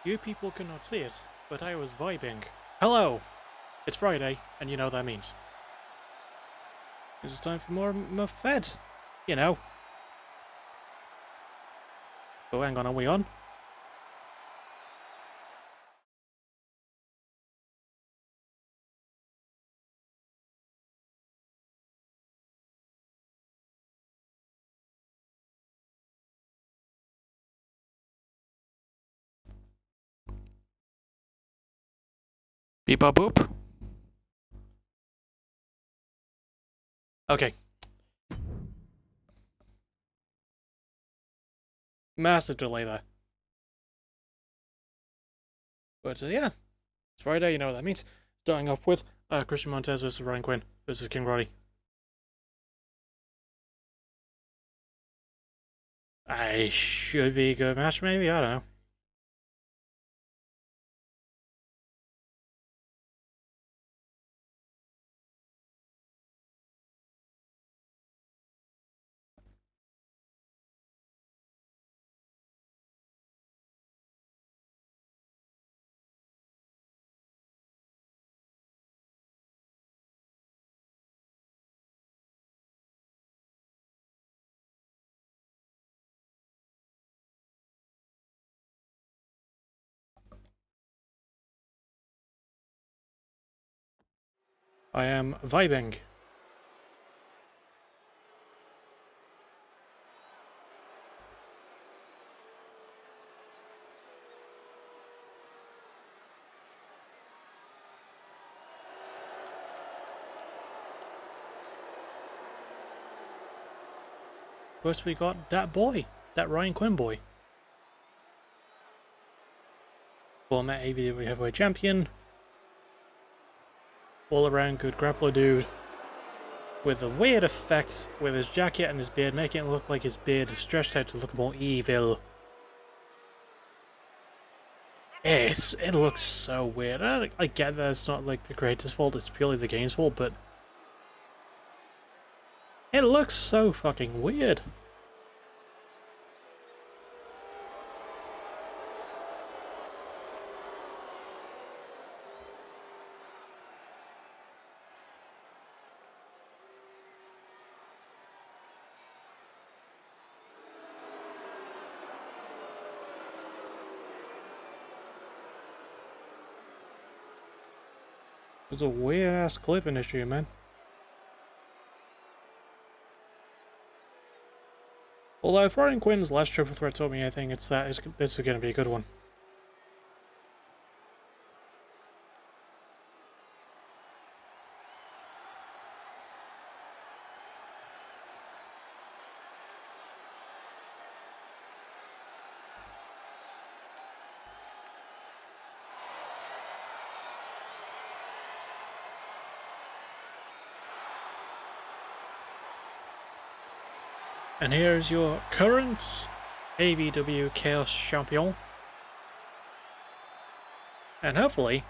You people cannot see it, but I was vibing. Hello! It's Friday, and you know what that means. It's time for more Muffed. You know. Oh, hang on, are we on? Beep bop boop. Okay. Massive delay there. But yeah, it's Friday, you know what that means. Starting off with Christian Montez versus Ryan Quinn versus King Roddy. I should be a good match, maybe? I don't know. I am vibing. First we got that boy, that Ryan Quinn boy. Former AVW heavyweight champion. All around good grappler dude. With a weird effect with his jacket and his beard, making it look like his beard is stretched out to look more evil. It looks so weird. I get that it's not like the creator's fault, it's purely the game's fault, but it looks so fucking weird. It's a weird ass clipping issue, man. Although if Ryan Quinn's last triple threat taught me anything, it's that this is going to be a good one. And here's your current AVW Chaos Champion. And hopefully,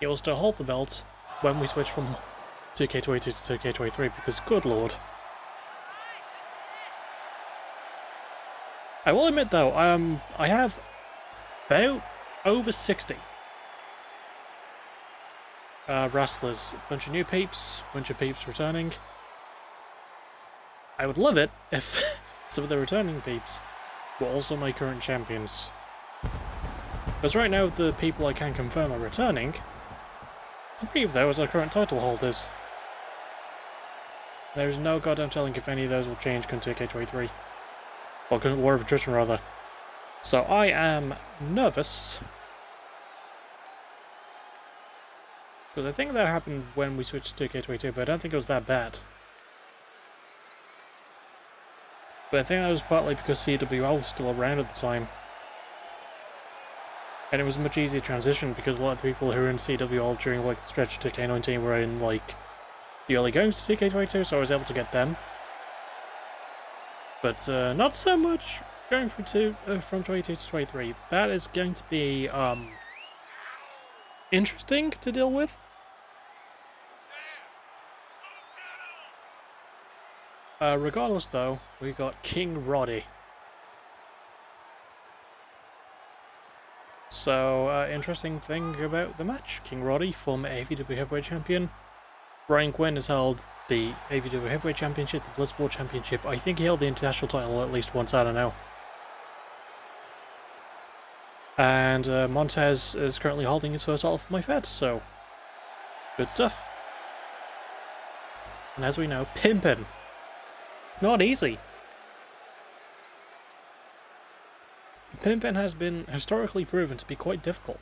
he will still hold the belt when we switch from 2K22 to 2K23, because good lord. I will admit though, I have about over 60 wrestlers. Bunch of new peeps, bunch of peeps returning. I would love it if some of the returning peeps were also my current champions. Because right now, the people I can confirm are returning, 3 of those are current title holders. There is no goddamn telling if any of those will change come 2K23. Or War of Attrition, rather. So I am nervous. Because I think that happened when we switched to 2K22, but I don't think it was that bad. But I think that was partly because CWL was still around at the time. And it was a much easier transition because a lot of the people who were in CWL during like the stretch to K19 were in like the early goings to K22, so I was able to get them. But not so much going from 22 to 23. That is going to be interesting to deal with. Regardless though, we got King Roddy. So, interesting thing about the match. King Roddy, former AVW Heavyweight Champion. Ryan Quinn has held the AVW Heavyweight Championship, the Bloodsport Championship. I think he held the international title at least once, I don't know. And Montez is currently holding his first title for my Feds, so good stuff. And as we know, pimping. It's not easy. Pimping has been historically proven to be quite difficult.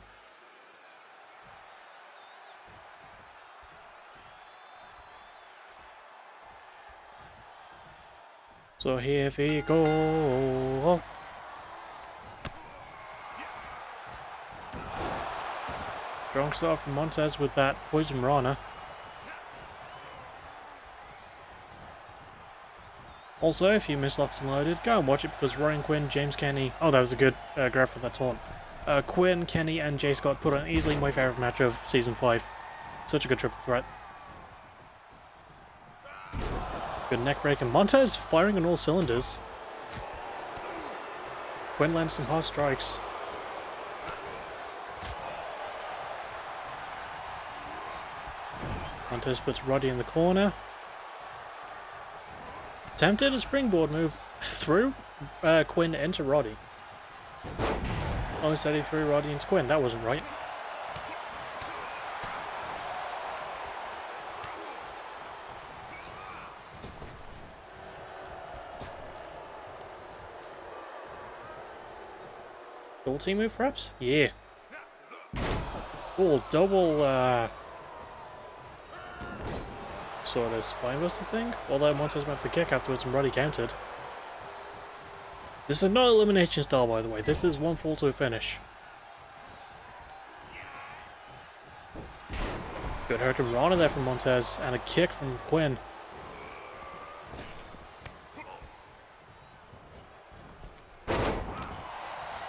So here we go. Strong start from Montez with that Poison Rana. Also, if you missed Locked and Loaded, go and watch it because Ryan Quinn, James Kenny... Oh, that was a good graph for that taunt. Quinn, Kenny and Jay Scott put on easily my favourite match of Season 5. Such a good triple threat. Good neck break, and Montez firing on all cylinders. Quinn lands some hard strikes. Montez puts Roddy in the corner. Attempted a springboard move through Quinn into Roddy. Oh, instead he threw Roddy into Quinn. That wasn't right. Double team move, perhaps? Yeah. Oh, double, sort of spinebuster thing. Although Montez might have to kick afterwards and Roddy countered. This is not elimination style, by the way. This is one fall to a finish. Good Hurricane Rana there from Montez, and a kick from Quinn.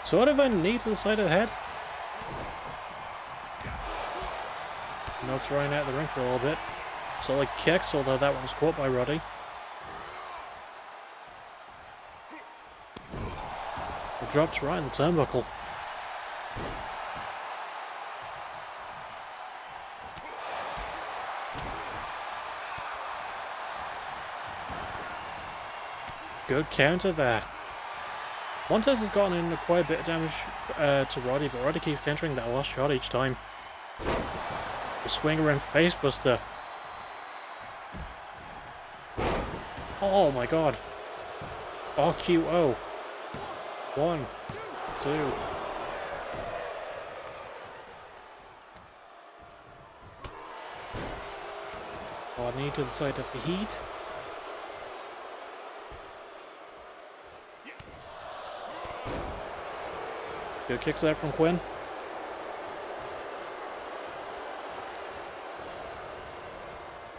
Sort of a knee to the side of the head. Knocks Ryan out of the ring for a little bit. Solid kicks, although that one was caught by Roddy. It drops right in the turnbuckle. Good counter there. Montez has gotten in quite a bit of damage to Roddy, but Roddy keeps countering that last shot each time. A swing around facebuster. Oh my god. RQO. 1, 2. Hard knee to the side of the heat. Good kicks out from Quinn.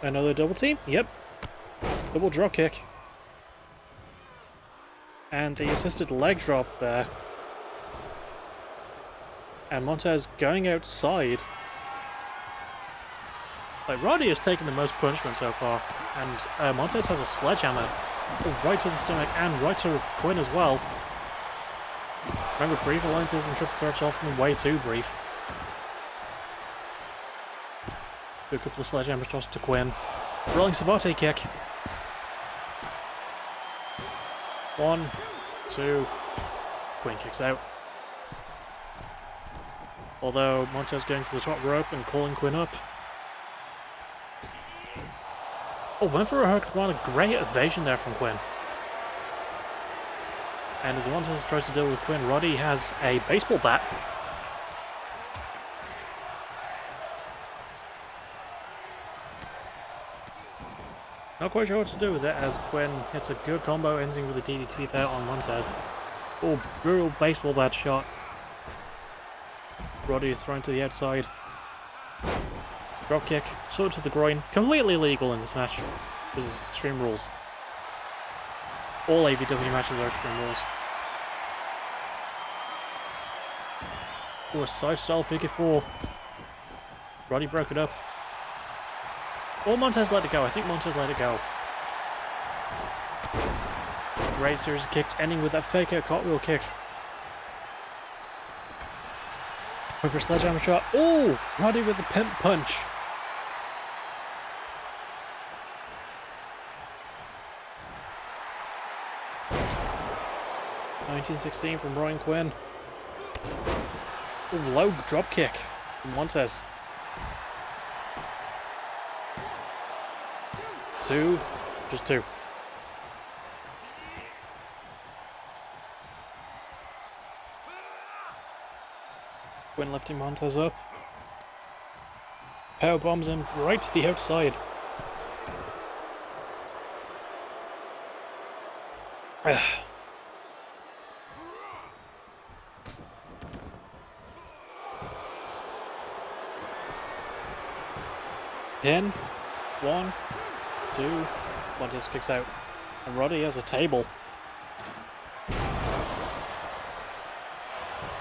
Another double team? Yep. Double drop kick. And the assisted leg drop there. And Montez going outside. Like, Roddy has taken the most punishment so far. And Montez has a sledgehammer. Right to the stomach and right to Quinn as well. Remember, brief alliances and triple threats are often way too brief. Do a couple of sledgehammer shots to Quinn. Rolling Savate kick. 1, 2. Quinn kicks out. Although Montez going to the top rope and calling Quinn up. Oh, went for a hurricane. A great evasion there from Quinn. And as Montez tries to deal with Quinn, Roddy has a baseball bat. Not quite sure what to do with it as Quinn hits a good combo ending with a DDT there on Montez. Oh, brutal baseball bat shot. Roddy is thrown to the outside. Drop kick, sword to the groin. Completely illegal in this match. This is Extreme Rules. All AVW matches are Extreme Rules. Oh, a side style figure 4. Roddy broke it up. Or Montez let it go. I think Montez let it go. Great series of kicks ending with that fake out cartwheel kick. Over a sledgehammer shot. Oh! Roddy with the pimp punch. $19.16 from Ryan Quinn. Ooh, low drop kick from Montez. 2. Just 2. Quinn lifting Montez up. Power bombs him right to the outside. Pin. 1, 2. Montez kicks out. And Roddy has a table.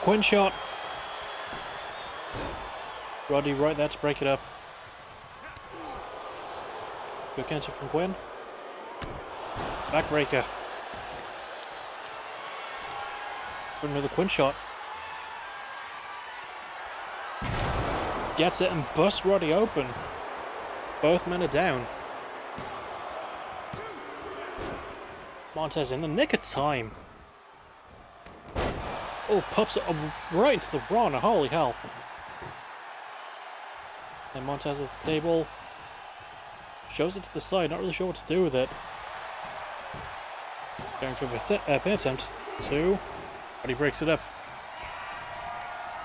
Quinn shot. Roddy right there to break it up. Good counter from Quinn. Backbreaker. For another Quinn shot. Gets it and busts Roddy open. Both men are down. Montez in the nick of time. Oh, pops it up right into the Rana. Holy hell. And Montez has the table. Shows it to the side. Not really sure what to do with it. Going for a pin attempt. 2. But he breaks it up.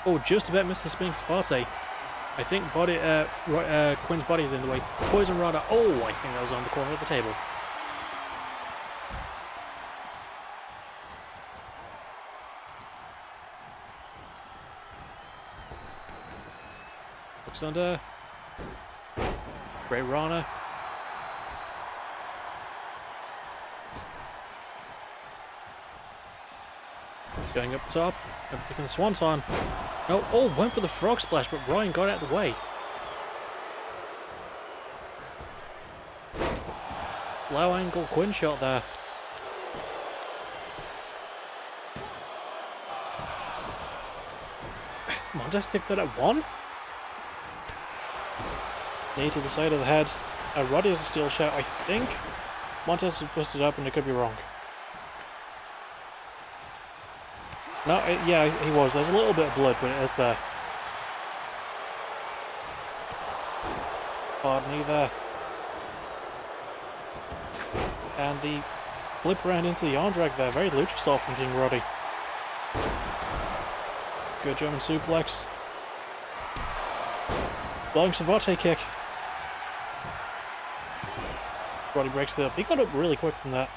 Oh, just about missed the spinning Safate. I think Quinn's body is in the way. Poison Rana. Oh, I think that was on the corner of the table. Looks under. Great Rana. Going up top. Everything in the swanton. No, oh, went for the frog splash, but Ryan got out of the way. Low angle Quinn shot there. Montez kicked that at 1. Knee to the side of the head. Roddy has a steel shot. I think Montez was busted up, and it could be wrong. No, yeah, he was. There's a little bit of blood, but it is there. Hard knee there. And the flip around into the arm drag there. Very lucha style from King Roddy. Good German suplex. Blowing Savate kick. Roddy breaks it up. He got up really quick from that.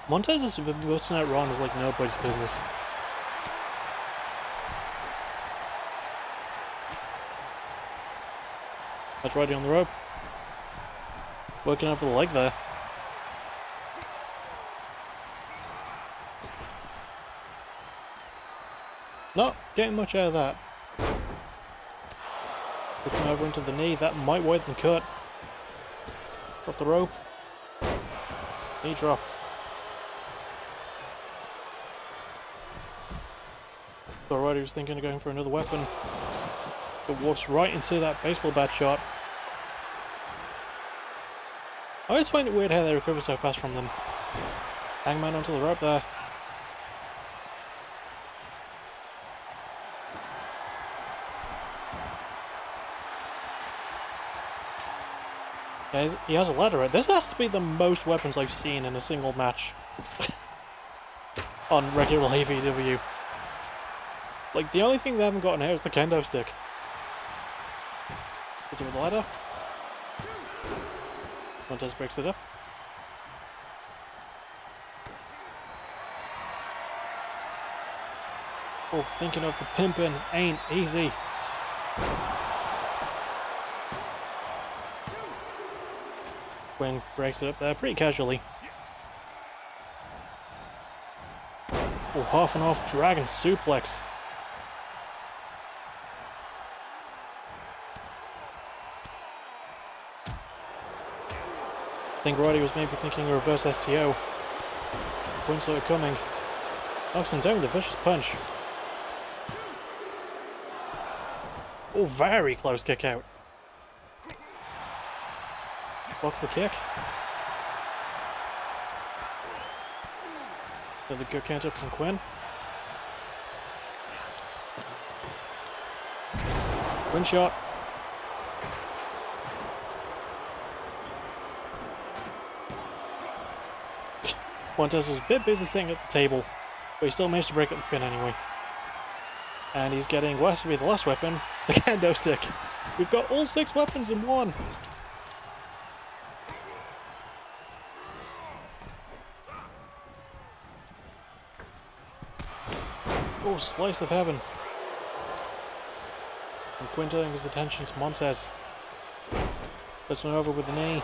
Montez has been busting out Ron is like nobody's business. That's Roddy on the rope. Working out for the leg there. Not getting much out of that. Looking over into the knee, that might widen the cut. Off the rope. Knee drop. So Roddy was thinking of going for another weapon. But walks right into that baseball bat shot. I always find it weird how they recover so fast from them. Hangman onto the rope there. Yeah, he has a ladder. This has to be the most weapons I've seen in a single match. On regular AVW. Like, the only thing they haven't gotten here is the kendo stick. Is it with the ladder? Montez breaks it up. Oh, thinking of the pimping ain't easy. Quinn breaks it up there pretty casually. Oh, half and half dragon suplex. I think Roddy was maybe thinking a reverse STO. Quinn saw it coming. Knocks him down with a vicious punch. Oh, very close kick out. Blocks the kick. Another good counter from Quinn. Quinn shot. Montez was a bit busy sitting at the table, but he still managed to break up the pin anyway. And he's getting what has to be the last weapon, the kendo stick. We've got all 6 weapons in one. Oh, slice of heaven. And Quinn turning his attention to Montez. This one over with the knee.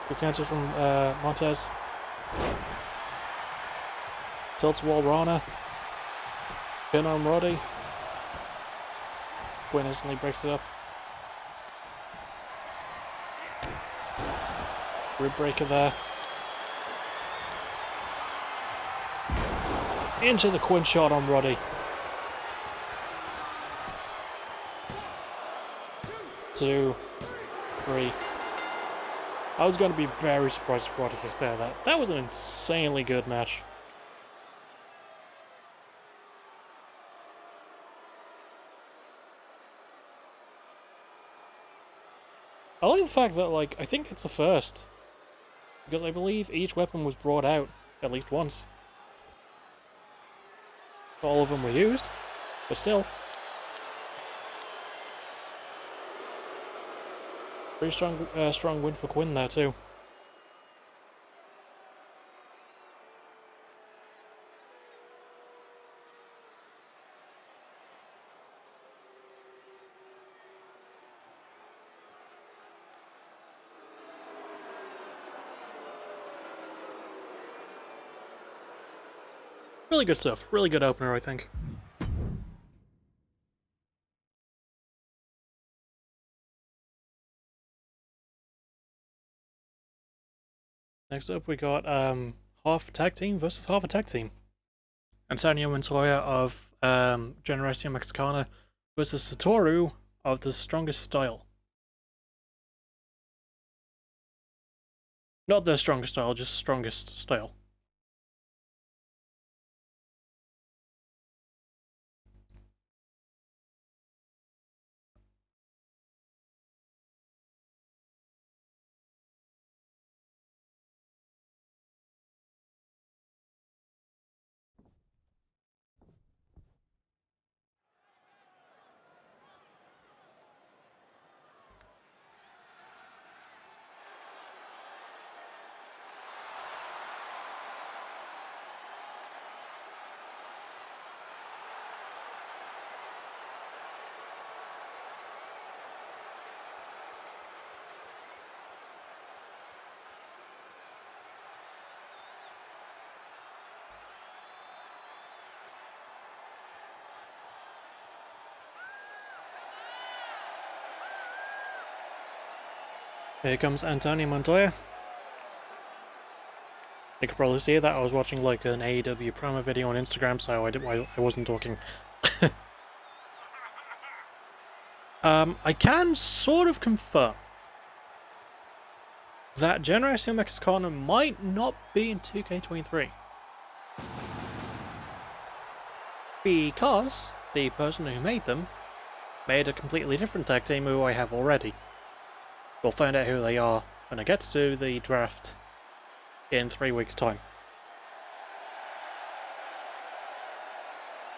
Good counter from Montez. Tilts wall Rana. Pin on Roddy. Quinn instantly breaks it up. Rib breaker there. Into the Quinn shot on Roddy. 2, 3. I was going to be very surprised if Roddy kicked out of that. That was an insanely good match. I like the fact that, like, I think it's the first. Because I believe each weapon was brought out at least once. Not all of them were used, but still. Pretty strong win for Quinn there too. Really good stuff. Really good opener, I think. Next up, we got half a tag team versus half a tag team. Antonio Montoya of Generación Mexicana versus Satoru of the Strongest Style. Not the Strongest Style, just Strongest Style. Here comes Antonio Montoya. You could probably see that I was watching like an AEW promo video on Instagram, so I wasn't talking. I can sort of confirm that Generación Mexicana might not be in 2K23. Because the person who made them made a completely different tag team who I have already. We'll find out who they are when I get to the draft in 3 weeks' time.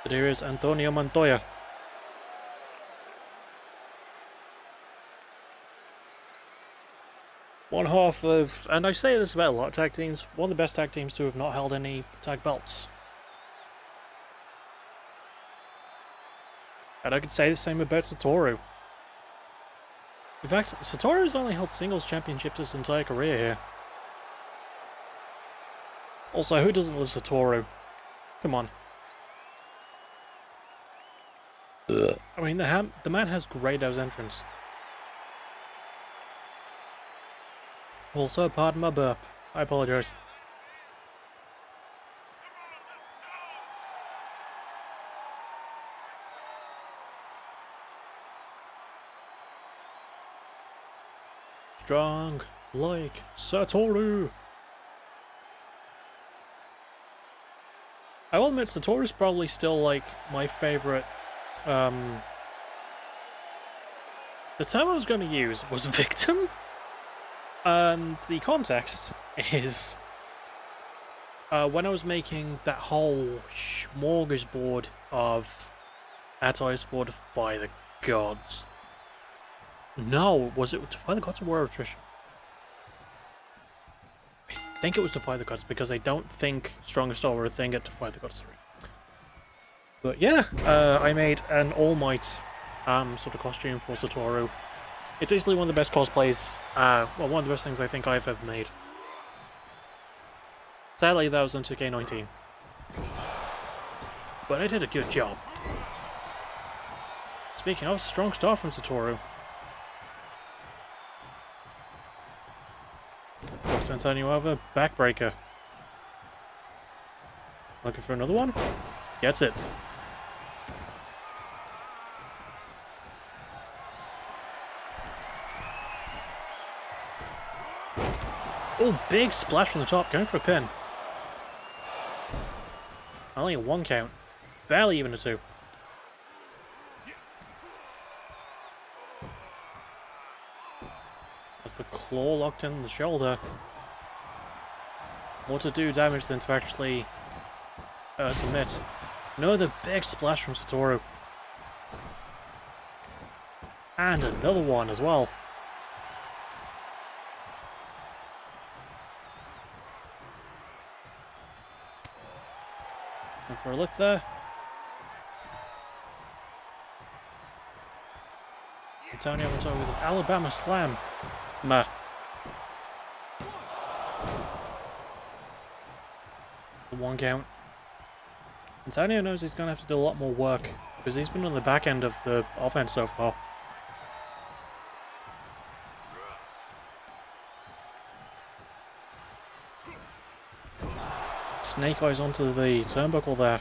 But here is Antonio Montoya. One half of, and I say this about a lot of tag teams, one of the best tag teams to have not held any tag belts. And I could say the same about Satoru. In fact, Satoru's only held singles championships his entire career here. Also, who doesn't love Satoru? Come on. I mean, the man has great as entrance. Also, pardon my burp. I apologize. Strong like Satoru. I will admit Satoru's probably still like my favorite. The term I was going to use was victim, and the context is when I was making that whole smorgasbord of attires for Defy the Gods. No, was it Defy the Gods or War of Attrition? I think it was Defy the Gods, because I don't think Strongest Star were a thing at Defy the Gods 3. But yeah, I made an All Might sort of costume for Satoru. It's easily one of the best cosplays, well, one of the best things I think I've ever made. Sadly, that was on 2K19. But I did a good job. Speaking of, strong start from Satoru. Looks Antonio over, backbreaker. Looking for another one? Gets it. Oh, big splash from the top, going for a pin. Only a 1 count. Barely even a 2. As the claw locked in the shoulder. More to do damage than to actually submit. Another big splash from Satoru. And another one as well. And for a lift there. Antonio on top with an Alabama slam. The 1 count. Antonio knows he's going to have to do a lot more work, because he's been on the back end of the offense so far. Snake eyes onto the turnbuckle there.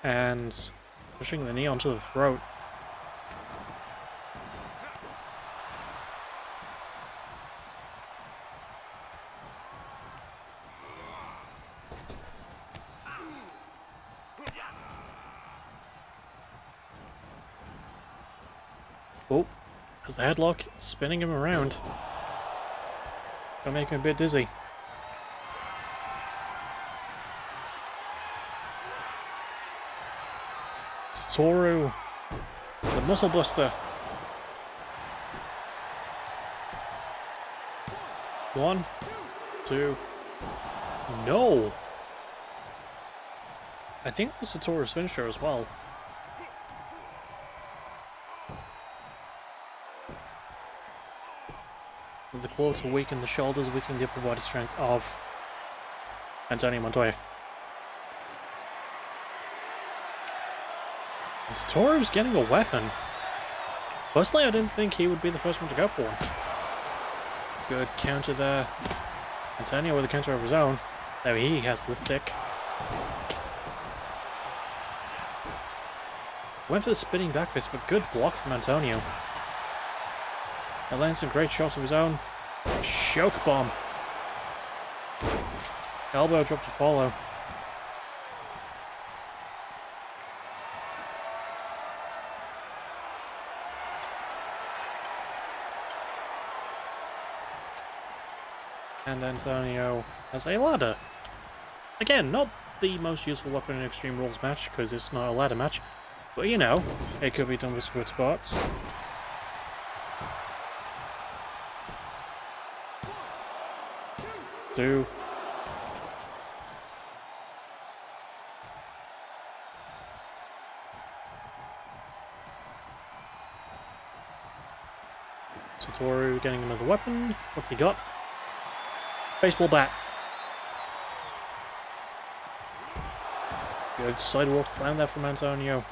And pushing the knee onto the throat. Oh, as the headlock spinning him around. Gonna make him a bit dizzy. Satoru, the muscle buster. 1, 2. No! I think that's Satoru's finisher as well. With the claw to weaken the shoulders, weakening the upper body strength of Antonio Montoya. Satoru's getting a weapon. Personally, I didn't think he would be the first one to go for one. Good counter there. Antonio with a counter of his own. Now he has the stick. Went for the spinning back fist, but good block from Antonio. Now lands some great shots of his own. Choke bomb. Elbow drop to follow. And Antonio has a ladder. Again, not the most useful weapon in an Extreme Rules match, because it's not a ladder match. But you know, it could be done with good spots. Two. Satoru getting another weapon. What's he got? Baseball bat. Good sidewalk slam there from Antonio.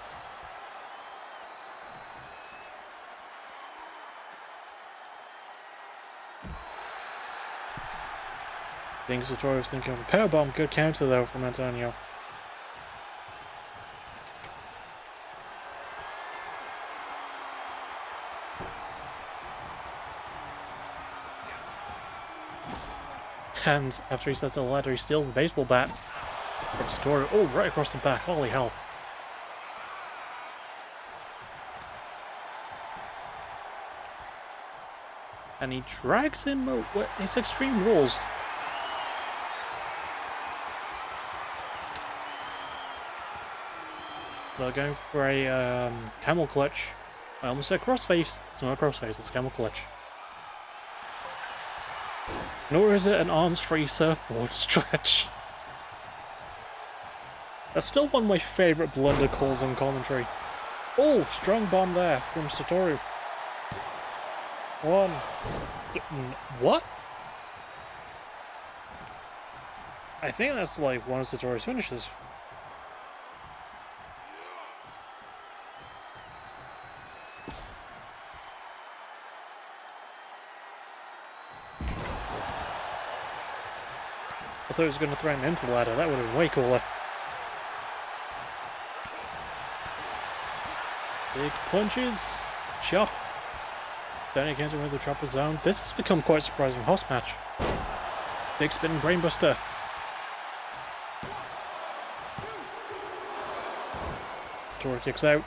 I think Satori was thinking of a powerbomb. Good counter though from Antonio. And after he sets the ladder, he steals the baseball bat from Satori. Oh, right across the back. Holy hell. And he drags him. It's Extreme Rules. They're going for a camel clutch. I almost said crossface. It's not a crossface, it's a camel clutch. Nor is it an arms-free surfboard stretch. That's still one of my favourite blunder calls on commentary. Oh, strong bomb there from Satoru. One. What? I think that's like one of Satoru's finishes. I thought he was going to throw him into the ladder. That would have been way cooler. Big punches. Chop. Then against him with the Trapper Zone. This has become quite a surprising host match. Big spinning brainbuster. Satori kicks out.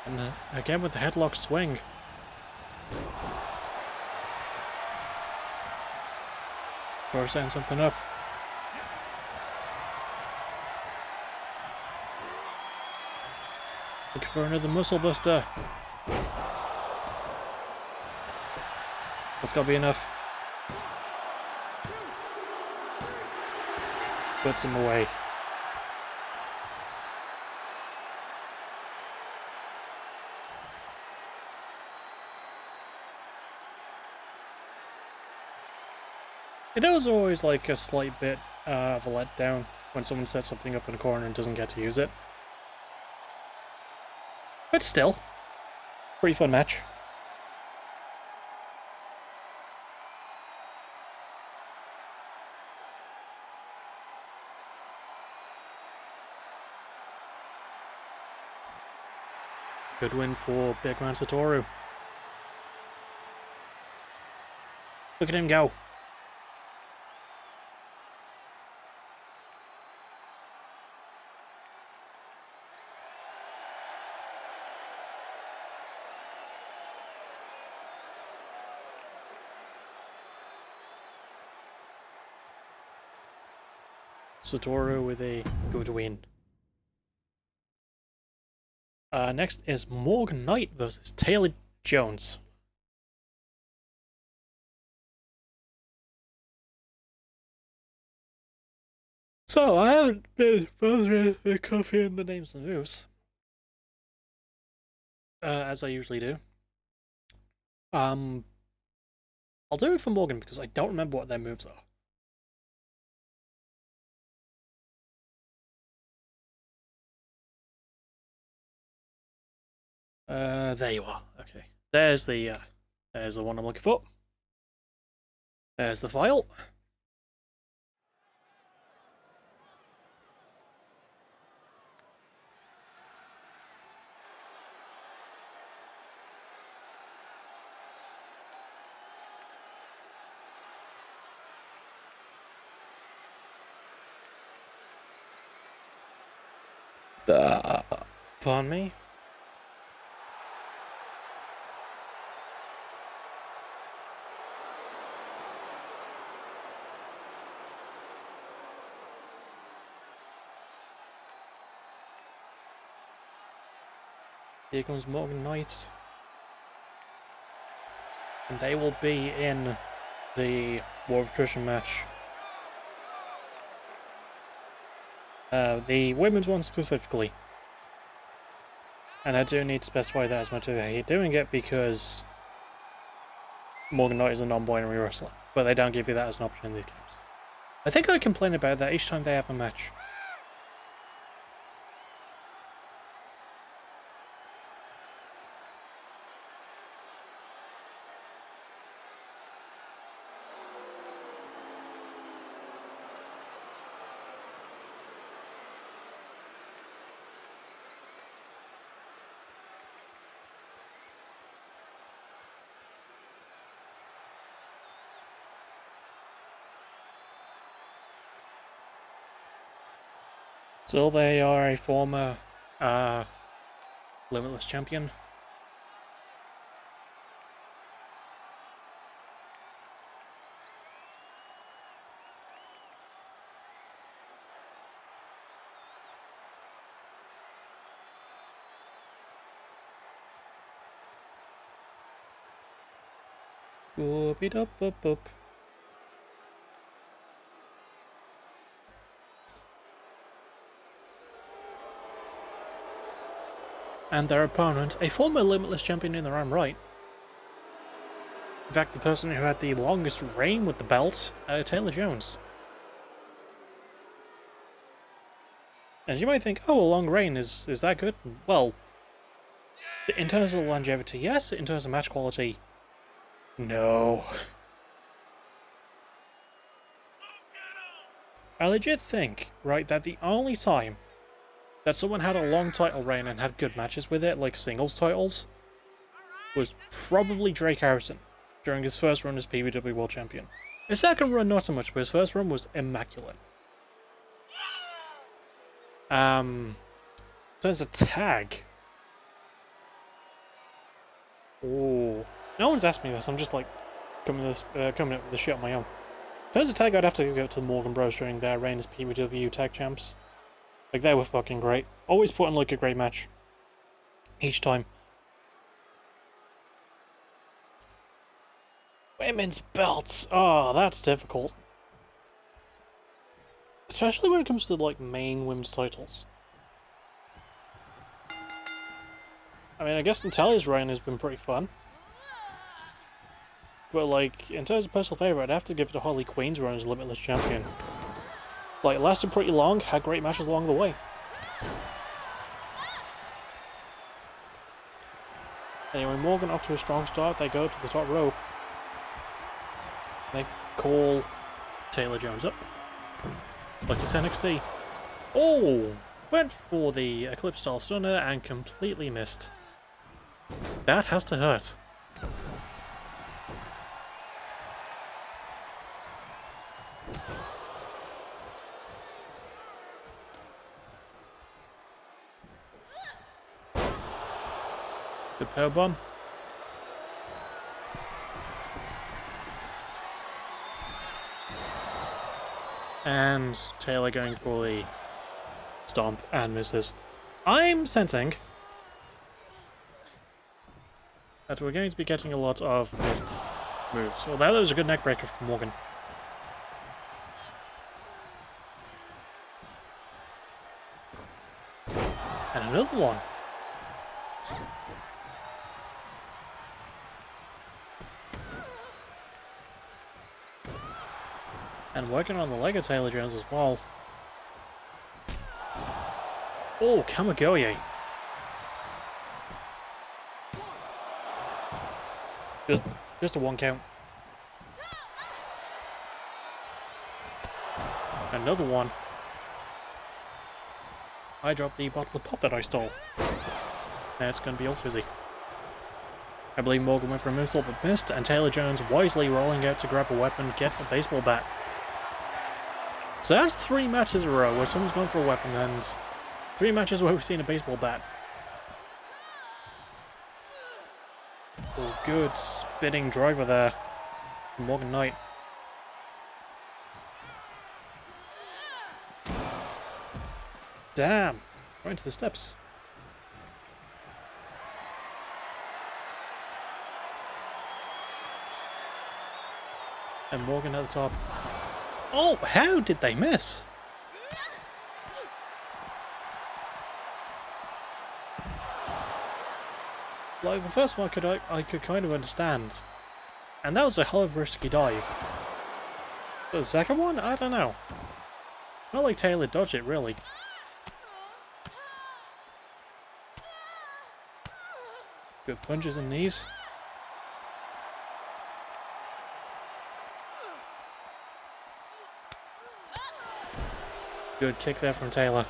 And again with the headlock swing. Or setting something up. Looking for another muscle buster. That's gotta be enough. Puts him away. It is always like a slight bit of a letdown when someone sets something up in a corner and doesn't get to use it. But still, pretty fun match. Good win for Big Man Satoru. Look at him go. Satoru with a good win. Next is Morgan Knight versus Taylor Jones. So, I haven't been bothering the coffee and the names of the moves. As I usually do. I'll do it for Morgan because I don't remember what their moves are. There you are. Okay. There's the one I'm looking for. There's the file. Pardon me? Here comes Morgan Knight. And they will be in the War of Attrition match. The women's one specifically. And I do need to specify that as much as I hate doing it because Morgan Knight is a non-binary wrestler, but they don't give you that as an option in these games. I think I complain about that each time they have a match. So they are a former Limitless champion. Whoop-a-dup-up-up. And their opponent, a former Limitless champion in their own right. In fact, the person who had the longest reign with the belt, Taylor Jones. And you might think, oh, a long reign, is that good? Well, in terms of longevity, yes. In terms of match quality, no. I legit think, right, that the only time that someone had a long title reign and had good matches with it, like singles titles, was probably Drake Harrison during his first run as PBW World Champion. His second run, not so much, but his first run was immaculate. There's a tag. Oh, no one's asked me this. I'm just like coming up with this shit on my own. There's a tag I'd have to go to the Morgan Bros during their reign as PBW Tag Champs. Like, they were fucking great. Always put on like a great match. Each time. Women's belts. Oh, that's difficult. Especially when it comes to like main women's titles. I mean, I guess Natalia's reign has been pretty fun. But like, in terms of personal favourite, I'd have to give it to Harley Quinn's run as Limitless Champion. Like, it lasted pretty long, had great matches along the way. Anyway, Morgan off to a strong start. They go to the top rope. They call Taylor Jones up. Like it's NXT. Oh! Went for the Eclipse style stunner and completely missed. That has to hurt. Good power bomb. And Taylor going for the stomp and misses. I'm sensing that we're going to be getting a lot of missed moves. Well, that was a good neck breaker from Morgan. And another one. And working on the leg of Taylor Jones as well. Oh, Kamigoye. Just a one count. Another one. I dropped the bottle of pop that I stole. Now it's going to be all fizzy. I believe Morgan went for a moonsault but missed, and Taylor Jones, wisely rolling out to grab a weapon, gets a baseball bat. So that's 3 matches in a row where someone's gone for a weapon, and 3 matches where we've seen a baseball bat. Oh, good spinning driver there from Morgan Knight. Damn! Right into the steps. And Morgan at the top. Oh, how did they miss? Like, the first one I could kind of understand. And that was a hell of a risky dive. The second one? I don't know. Not like Taylor dodged it, really. Good punches and knees. Good kick there from Taylor.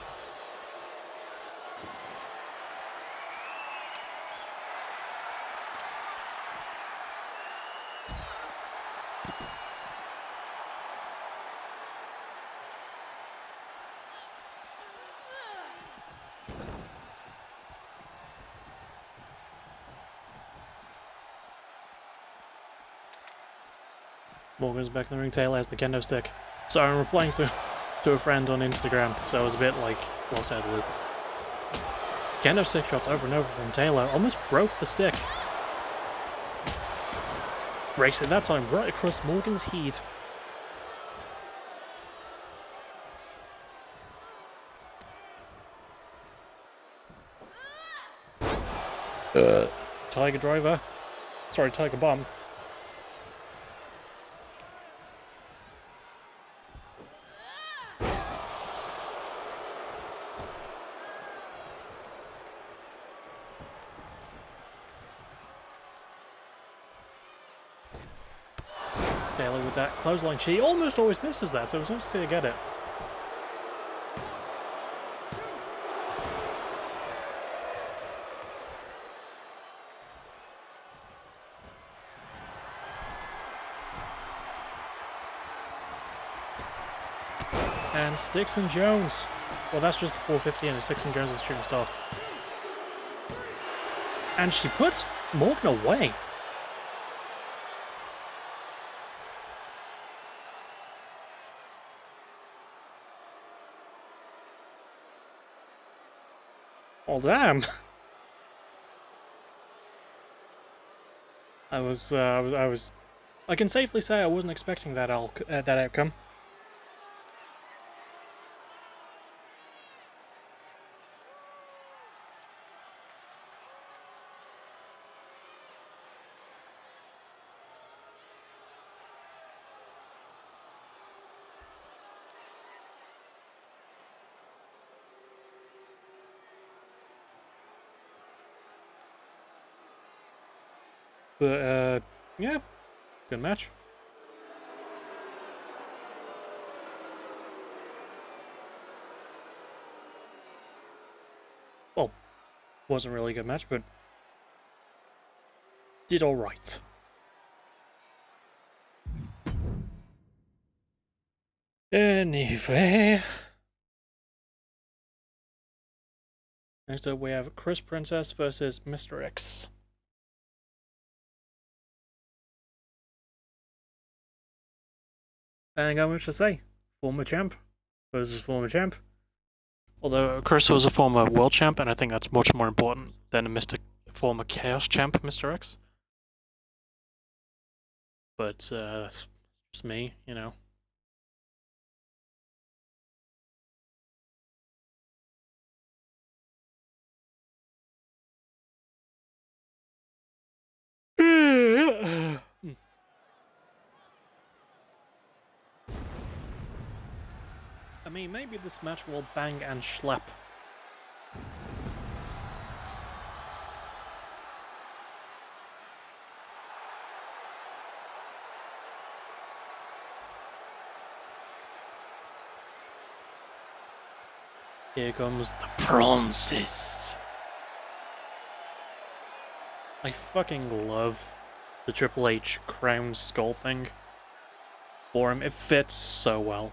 Morgan's back in the ring. Taylor has the kendo stick. So I'm replying to a friend on Instagram, so I was a bit like lost out of the loop. Kendo stick shots over and over from Taylor. Almost broke the stick. Breaks it that time right across Morgan's heat. Tiger driver. Sorry, Tiger bomb. Taylor with that clothesline. She almost always misses that, so it was nice to see her get it. And Sticks and Jones. Well, that's just 450 and Sticks and Jones is shooting star. And she puts Morgan away. Oh damn! I can safely say I wasn't expecting that outcome. But, yeah, good match. Well, wasn't really a good match, but did alright. Anyway. Next up we have Chris Princess versus Mr. X. I ain't got much to say. Former champ versus former champ. Although Chris was a former world champ, and I think that's much more important than a former Chaos champ, Mr. X. But, that's just me, you know. I mean, maybe this match will bang and schlep. Here comes the Princess. I fucking love the Triple H crown skull thing for him. It fits so well.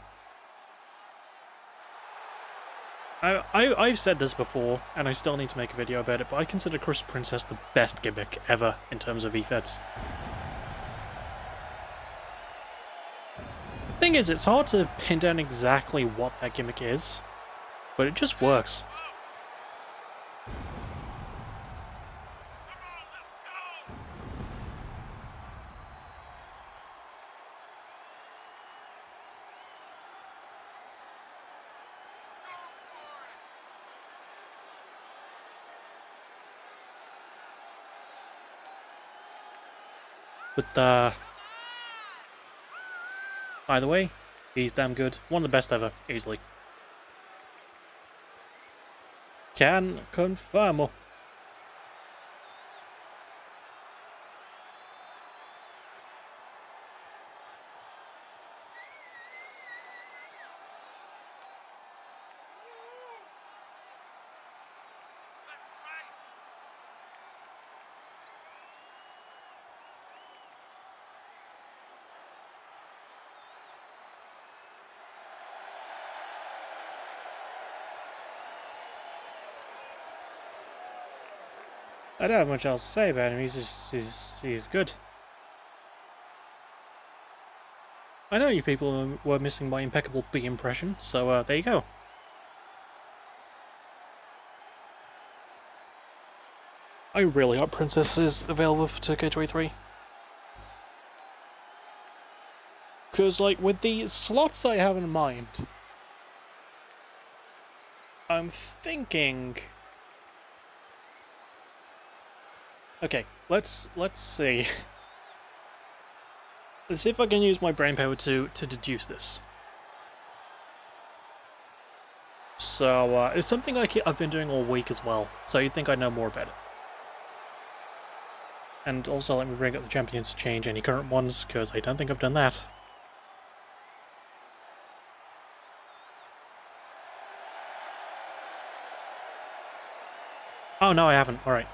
I've said this before, and I still need to make a video about it, but I consider Chris Princess the best gimmick ever in terms of e-fits. Thing is, it's hard to pin down exactly what that gimmick is, but it just works. But, Either way, he's damn good. One of the best ever, easily. Can confirm. I don't have much else to say about him. He's good. I know you people were missing my impeccable B impression, so there you go. I really hope Princess is available for 2K23. Because, like, with the slots I have in mind, I'm thinking... Okay, let's see. Let's see if I can use my brain power to deduce this. So, it's something I've been doing all week as well, so you'd think I'd know more about it. And also let me bring up the champions to change any current ones, because I don't think I've done that. Oh no, I haven't. Alright.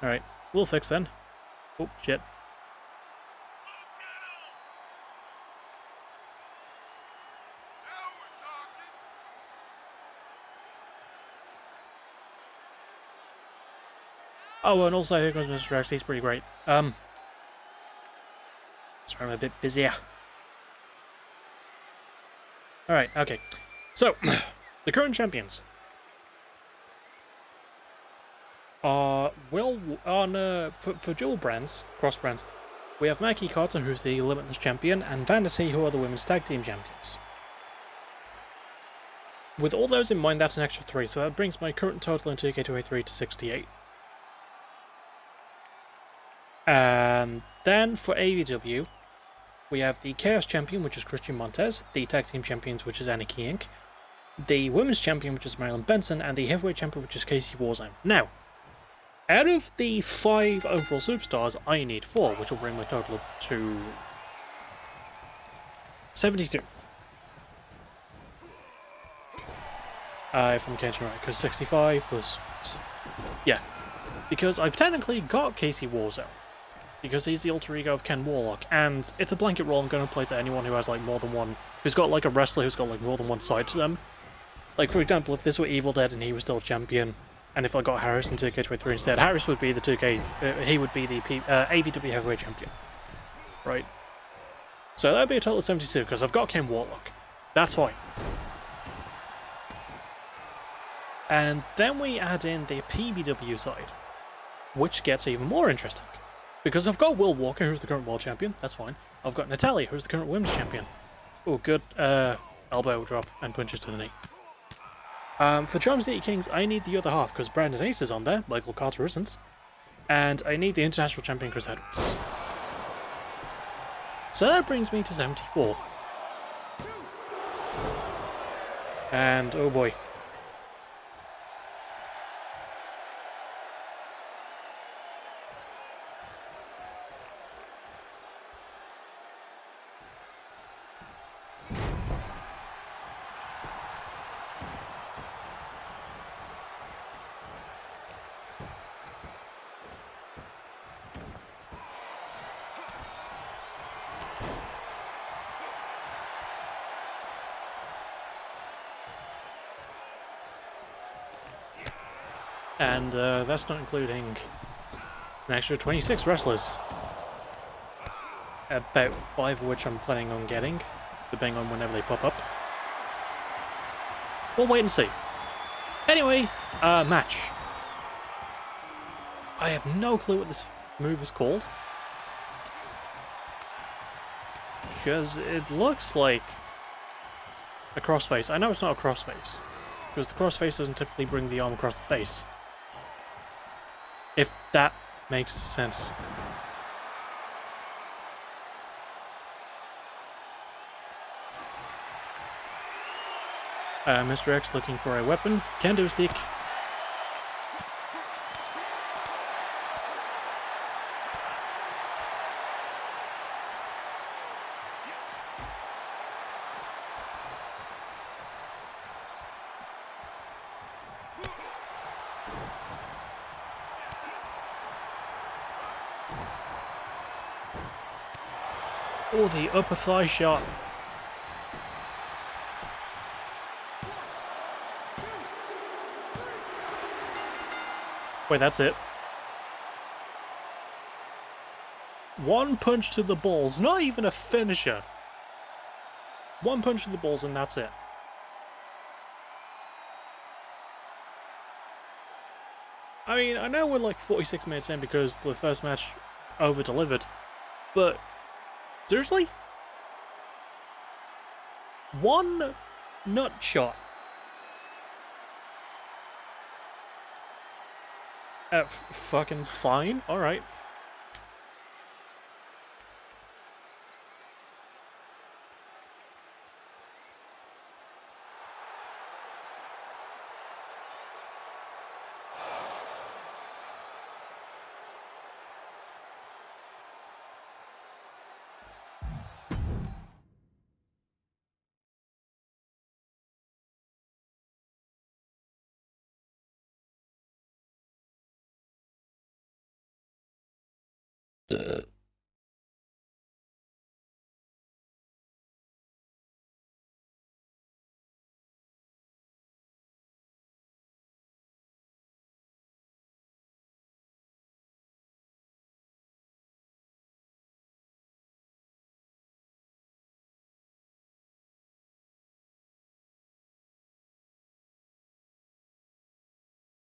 Alright, we'll fix then. Oh, shit. Oh, and also here comes Mr. Rex, he's pretty great. Sorry, I'm a bit busier. Alright, okay. So, the current champions are, well, for dual brands, cross brands, we have Maggie Carter, who's the Limitless Champion, and Vanity, who are the Women's Tag Team Champions. With all those in mind, that's an extra 3, so that brings my current total in 2K23 to 68. And then for AVW, we have the Chaos Champion, which is Christian Montez, the Tag Team Champions, which is Anarchy Inc., the Women's Champion, which is Marilyn Benson, and the Heavyweight Champion, which is Casey Warzone. Now, out of the 5 overall superstars, I need 4, which will bring my total up to 72. If I'm counting right, because 65 plus... Yeah. Because I've technically got Casey Warzone, because he's the alter ego of Ken Warlock, and it's a blanket rule I'm going to apply to anyone who has, like, more than one... who's got, like, a wrestler who's got, like, more than one side to them. Like, for example, if this were Evil Dead and he was still champion, and if I got Harris in 2K23 instead, Harris would be the 2K... he would be the AVW Heavyweight Champion. Right? So that'd be a total of 72, because I've got Ken Warlock. That's fine. And then we add in the PBW side, which gets even more interesting. Because I've got Will Walker, who's the current world champion, that's fine. I've got Natalia, who's the current women's champion. Oh, good elbow drop and punches to the knee. For Charm City Kings, I need the other half, because Brandon Ace is on there, Michael Carter isn't. And I need the international champion, Chris Edwards. So that brings me to 74. And, oh boy. And that's not including an extra 26 wrestlers. About 5 of which I'm planning on getting, depending on whenever they pop up. We'll wait and see. Anyway, match. I have no clue what this move is called. Because it looks like a crossface. I know it's not a crossface, because the crossface doesn't typically bring the arm across the face. If that makes sense. Mr. X looking for a weapon. Kendo stick. Oh, the upper thigh shot. Wait, that's it. One punch to the balls, not even a finisher. One punch to the balls and that's it. I mean, I know we're like 46 minutes in because the first match over-delivered, but seriously? One nut shot. Fucking fine. Alright.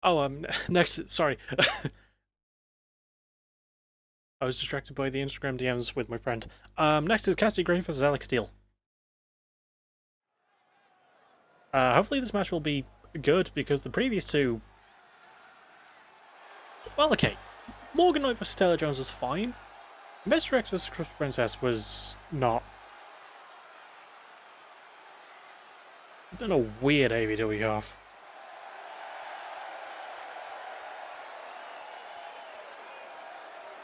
Oh, next, sorry. I was distracted by the Instagram DMs with my friend. Next is Cassidy Gray versus Alex Steele. Hopefully this match will be good, because the previous two... Well, okay. Morgan Knight vs Taylor Jones was fine. Mr. X vs Chris Princess was not. Been a weird AVW half.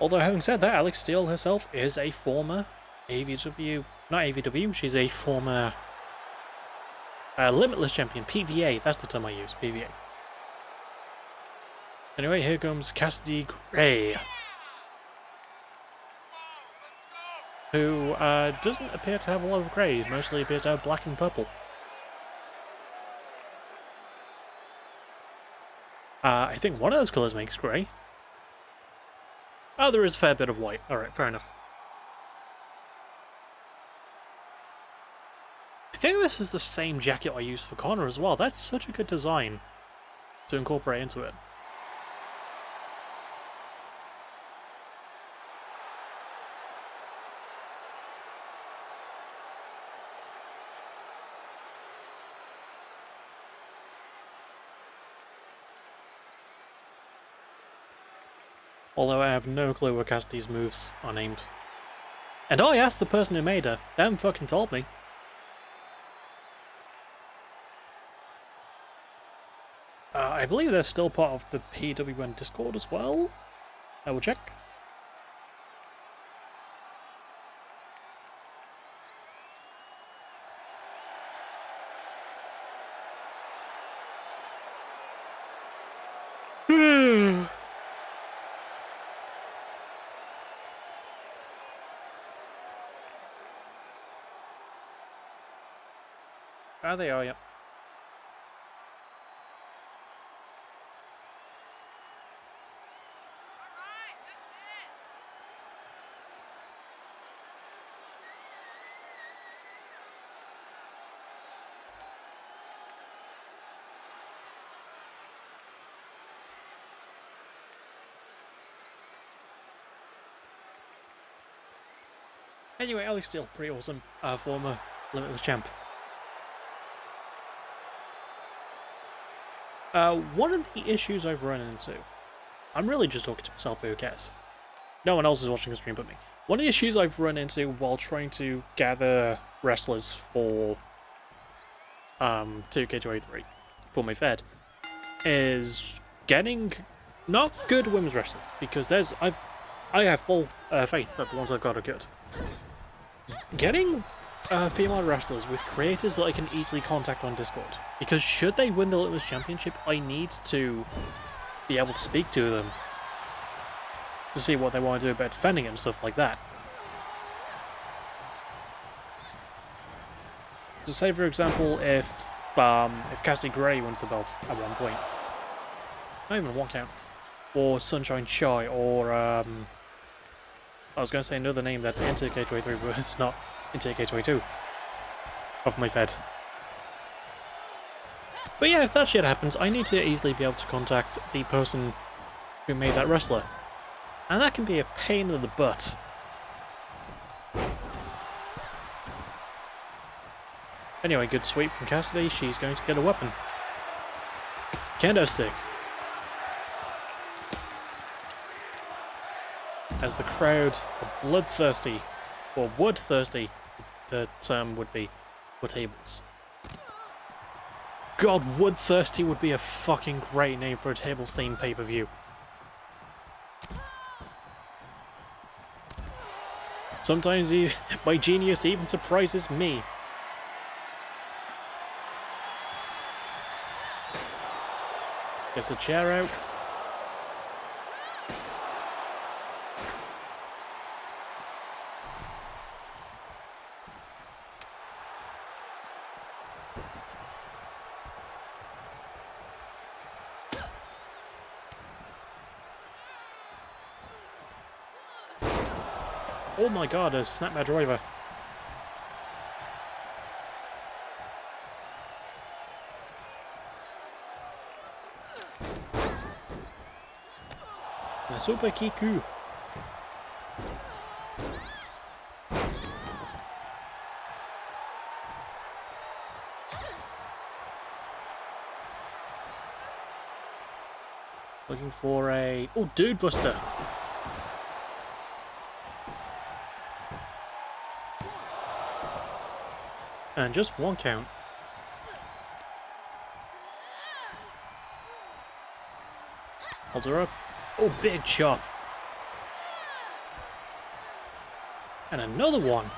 Although, having said that, Alex Steele herself is a former AVW... Not AVW, she's a former... Limitless champion, PVA, that's the term I use, PVA. Anyway, here comes Cassidy Gray. Who doesn't appear to have a lot of grey, he mostly appears to have black and purple. I think one of those colours makes grey. Oh, there is a fair bit of white. Alright, fair enough. I think this is the same jacket I used for Connor as well. That's such a good design to incorporate into it. Although I have no clue where Cassidy's moves are named. And I asked the person who made her. They haven't fucking told me. I believe they're still part of the PWN Discord as well. I will check. Ah, they are, yep. Anyway, Alex Steele, pretty awesome. Former Limitless champ. One of the issues I've run into... I'm really just talking to myself, but who cares? No one else is watching the stream but me. One of the issues I've run into while trying to gather wrestlers for 2K23 for my Fed is getting not good women's wrestlers, because I have full faith that the ones I've got are good. Getting female wrestlers with creators that I can easily contact on Discord, because should they win the Litmus Championship, I need to be able to speak to them to see what they want to do about defending it and stuff like that. So say, for example, if Cassie Gray wins the belt at one point, not even a one count, or Sunshine Shy, or I was going to say another name that's into K23, but it's not into K22 off my Fed. But yeah, if that shit happens, I need to easily be able to contact the person who made that wrestler, and that can be a pain in the butt. Anyway, good sweep from Cassidy. She's going to get a weapon. Kendo stick. As the crowd are bloodthirsty, or wood-thirsty, the term would be, for tables. God, Woodthirsty would be a fucking great name for a tables-themed pay-per-view. Sometimes my genius even surprises me. Gets a chair out. Oh my god, a snapmare driver. A super kiku. Looking for a... oh, Dude Buster. And just one count. Holds her up. Oh, big chop. And another one.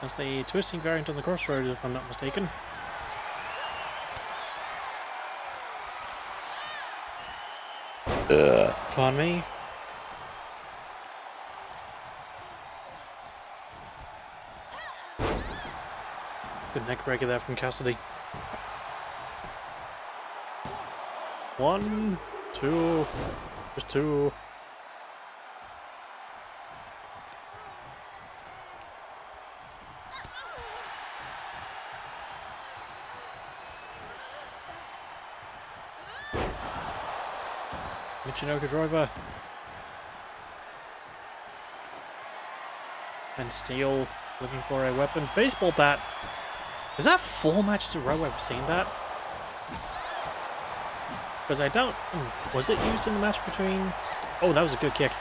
That's the twisting variant on the crossroads, if I'm not mistaken. Pardon me. Good neck breaker there from Cassidy. 1, 2, just 2. Michinoku driver. And Steel looking for a weapon. Baseball bat. Is that 4 matches in a row I've seen that? Because I don't... was it used in the match between... oh, that was a good kick.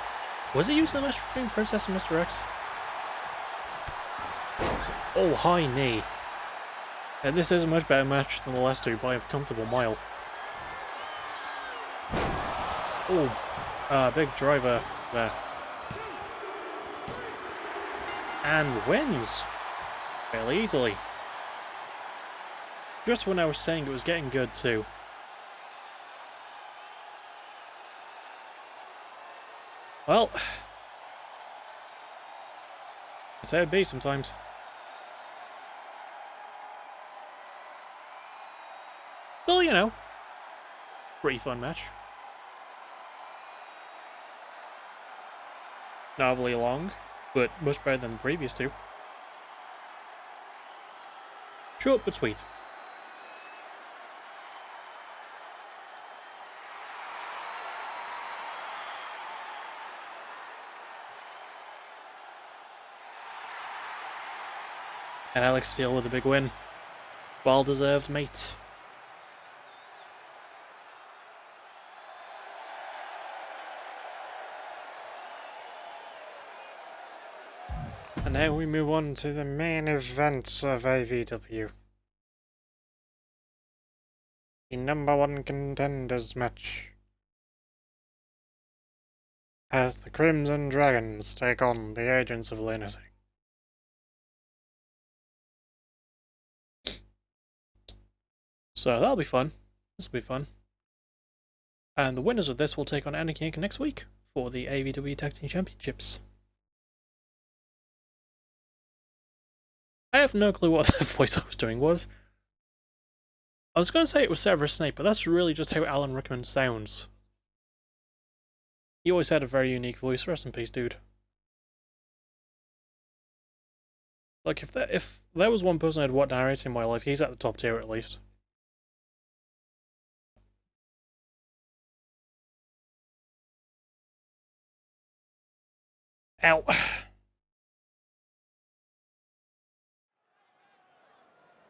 Was it used in the match between Princess and Mr. X? Oh, high knee. And this is a much better match than the last two by a comfortable mile. Oh, big driver there. And wins fairly easily. Just when I was saying it was getting good too. Well, that's how it be sometimes. Well, you know, pretty fun match. Novelly long, but much better than the previous two. Short but sweet. And Alex Steele with a big win. Well deserved, mate. And now we move on to the main events of AVW. The #1 contenders match. As the Crimson Dragons take on the Agents of Lunacy. So that'll be fun. This will be fun. And the winners of this will take on Anarchy Inc. next week for the AVW Tag Team Championships. I have no clue what the voice I was doing was. I was going to say it was Severus Snape, but that's really just how Alan Rickman sounds. He always had a very unique voice. Rest in peace, dude. Like, if there was one person I'd want narrating in my life, he's at the top tier at least. Ow.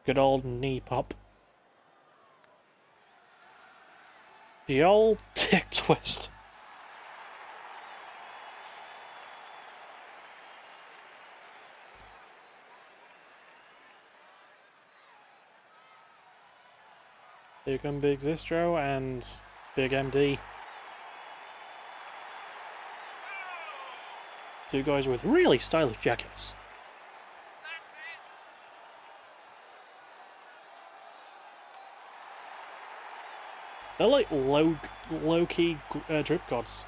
Good old knee pop. The old tick twist. Here come Big Zistro and Big MD. Two guys with really stylish jackets. They're like low-key drip gods.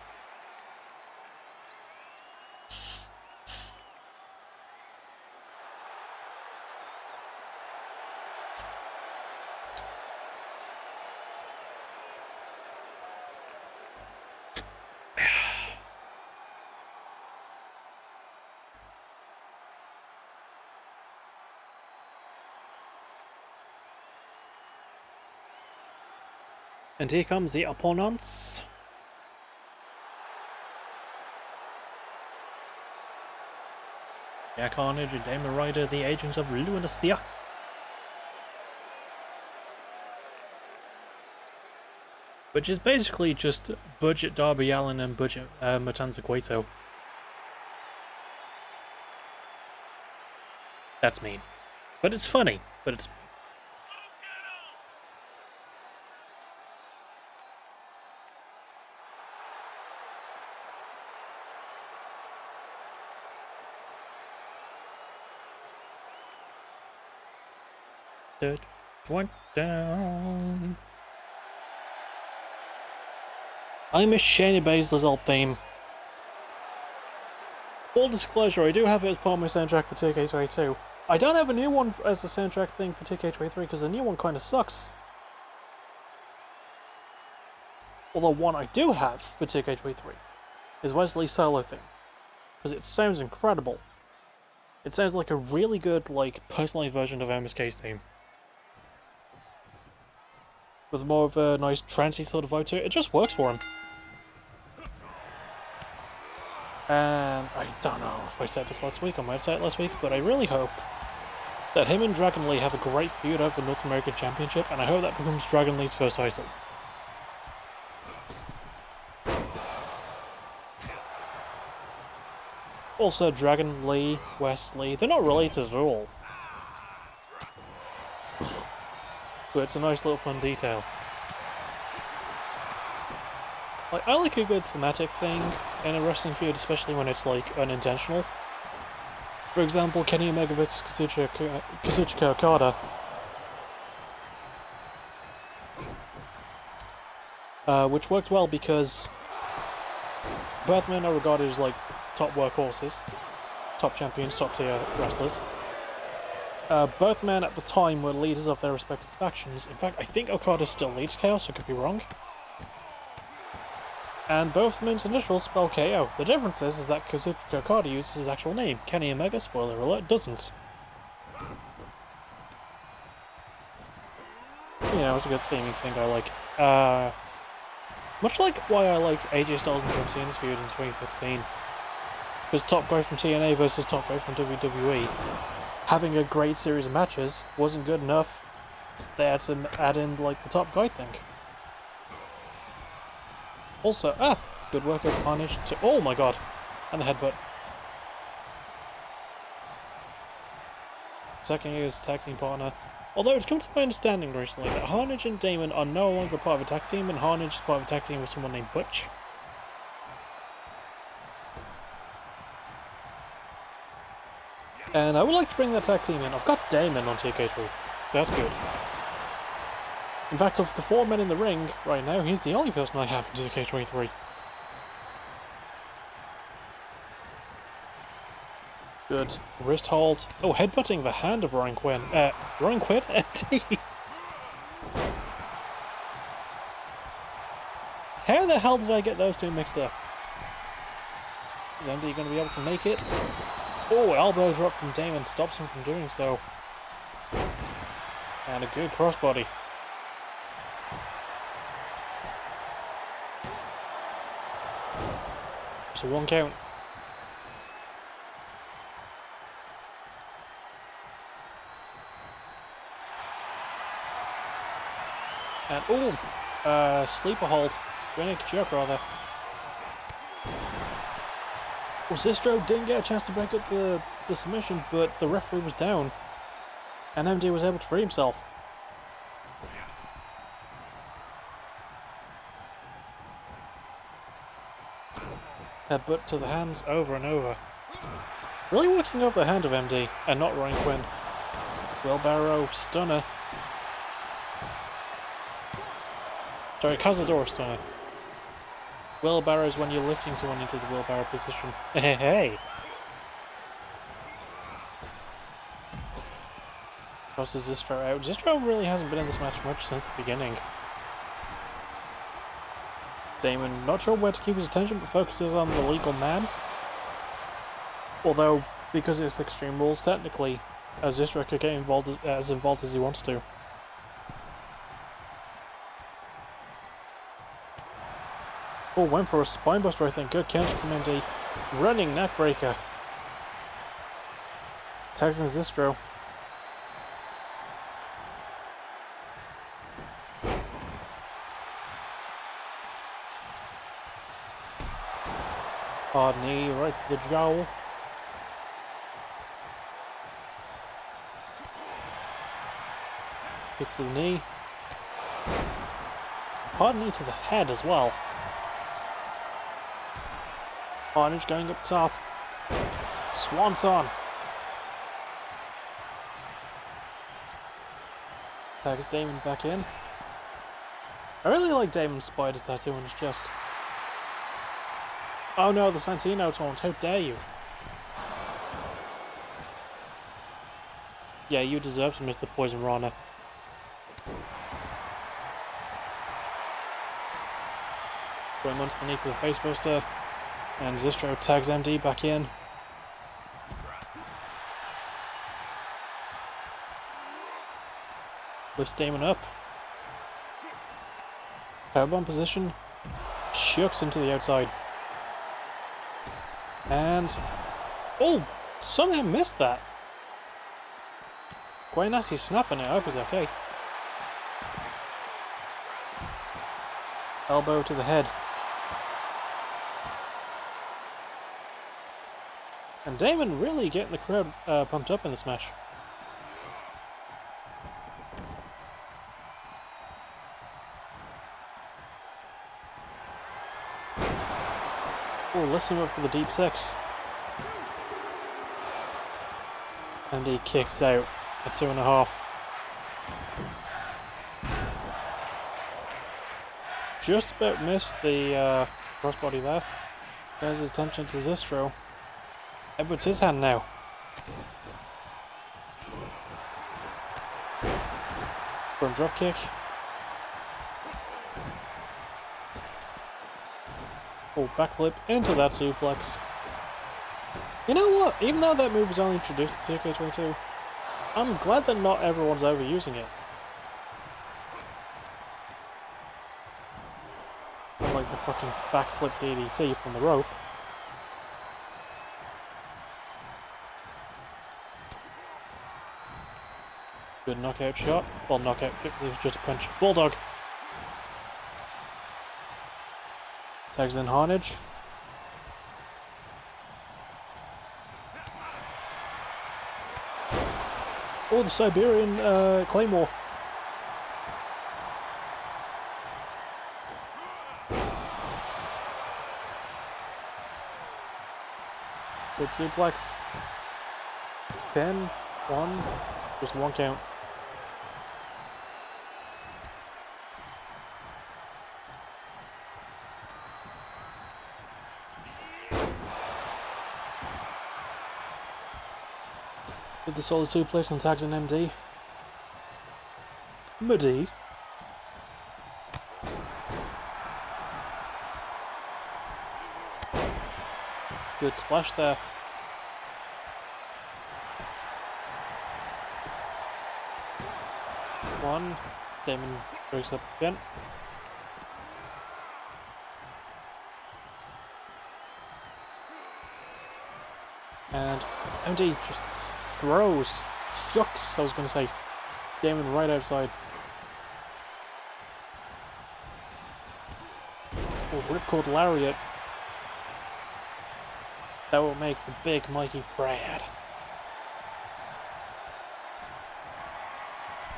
And here comes the opponents. Yeah, Carnage and Damon Ryder, the Agents of Lunacy. Which is basically just budget Darby Allin and budget Matanza Cueto. That's mean. But it's funny. But it's... One down. I miss Shayna Baszler's old theme. Full disclosure, I do have it as part of my soundtrack for TK22. I don't have a new one as a soundtrack thing for TK23 because the new one kind of sucks. Although one I do have for TK23 is Wesley's solo theme. Because it sounds incredible. It sounds like a really good, like, personalized version of MSK's theme. With more of a nice trancey sort of vibe to it. It just works for him. And I don't know if I said this last week, I might have said it last week, but I really hope that him and Dragon Lee have a great feud over the North American Championship, and I hope that becomes Dragon Lee's first title. Also, Dragon Lee, Wesley, they're not related at all. But it's a nice little fun detail. Like, I like a good thematic thing in a wrestling feud, especially when it's like unintentional. For example, Kenny Omega vs Kazuchika Okada. Which worked well because both men are regarded as like top workhorses, top champions, top tier wrestlers. Both men at the time were leaders of their respective factions. In fact, I think Okada still leads Chaos, I could be wrong. And both men's initials spell KO. The difference is that Kazuchika Okada uses his actual name. Kenny Omega, spoiler alert, doesn't. You know, it's a good theming thing I like. Much like why I liked AJ Styles and John Cena's feud in 2016. Because top guy from TNA versus top guy from WWE. Having a great series of matches wasn't good enough. They had to add in, like, the top guy thing. Also, good work of Carnage to... Oh my god! And the headbutt. attacking his tag team partner. Although it's come to my understanding recently that Harnage and Damon are no longer part of a tag team, and Harnage is part of a tag team with someone named Butch. And I would like to bring that tag team in. I've got Damon on TK3, so that's good. In fact, of the 4 men in the ring right now, he's the only person I have in TK23. Good. Wrist hold. Oh, headbutting the hand of Ryan Quinn. Ryan Quinn? MD. How the hell did I get those two mixed up? Is MD going to be able to make it? Oh, elbow drop from Damon stops him from doing so. And a good crossbody. So 1 count. And oh, sleeper hold. Grenade jerk rather. Well, Zistro didn't get a chance to break up the submission, but the referee was down. And MD was able to free himself. Headbutt to the hands over and over. Really working over the hand of MD, and not Ryan Quinn. Wheelbarrow stunner. Sorry, Cazador stunner. Wheelbarrow is when you're lifting someone into the wheelbarrow position. Hey! Crosses Zistro out. Zistro really hasn't been in this match much since the beginning. Damon, not sure where to keep his attention, but focuses on the legal man. Although, because it's Extreme Rules, technically, Zistro could get as involved as he wants to. Oh, went for a spinebuster, I think. Good counter from MD. Running neckbreaker. Tags in Zistro. Hard knee right to the jowl. Kick to the knee. Hard knee to the head as well. Harnage going up top. Swanson. Tags Damon back in. I really like Damon's spider tattoo on his chest. Oh no, the Santino taunt, how dare you? Yeah, you deserve to miss the Poison Rana. Going onto the knee for the facebuster. And Zistro tags MD back in. Lifts Damon up. Powerbomb position. Shucks him to the outside. And... oh! Somehow missed that! Quite nasty snap on it, I hope he's okay. Elbow to the head. And Damon really getting the crowd pumped up in this match. Oh, listen up for the deep six. And he kicks out at 2.5. Just about missed the crossbody there. There's his attention to Zistro. Edwards his hand now. Front drop kick. Oh, backflip into that suplex. You know what? Even though that move was only introduced to 2K22, I'm glad that not everyone's overusing it. Unlike the fucking backflip DDT from the rope. Good knockout shot. Well, knockout, it was just a punch. Bulldog. Tags in Harnage. Oh, the Siberian Claymore. Good suplex. Pin. One. Just one count. With the solid suplex and tags an MD. Muddy. Good splash there. One. Damon breaks up again. And MD just throws. Yucks, I was going to say. Damon right outside. Oh, ripcord lariat. That will make the big Mikey proud.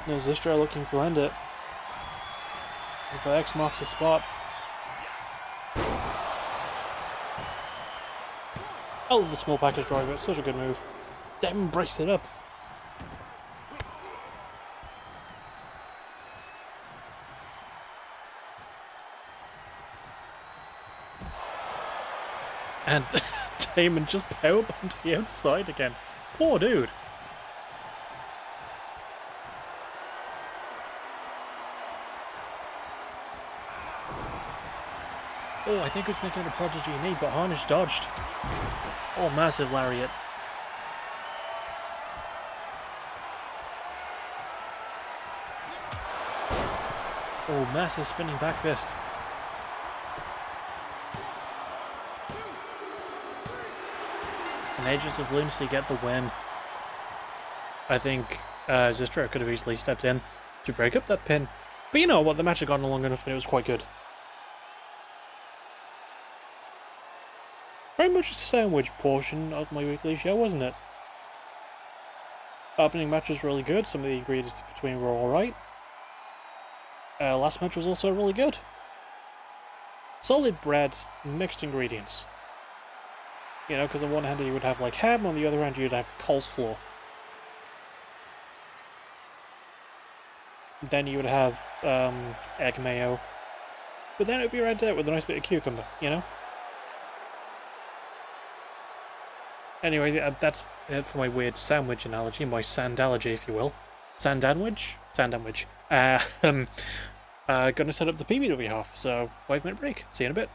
Now Zistra looking to end it. If the X marks the spot. I love the small package driver, it's such a good move. Damon breaks it up. And Damon just powerbombed to the outside again. Poor dude. Oh, I think I was thinking of the Prodigy knee, but Harnish dodged. Oh, massive lariat. Oh, massive spinning back fist. And Agents of Lunacy get the win. I think Zistra could have easily stepped in to break up that pin. But you know what, the match had gone long enough and it was quite good. Very much a sandwich portion of my weekly show, wasn't it? Opening match was really good, some of the ingredients between were alright. Last match was also really good. Solid bread, mixed ingredients. You know, because on one hand you would have like ham, on the other hand you'd have coleslaw. Then you would have egg mayo. But then it would be red out with a nice bit of cucumber, you know? Anyway, that's it for my weird sandwich analogy, my sandalogy, if you will. Sandwich? Sandwich. Gonna set up the PBW half, so 5-minute break. See you in a bit.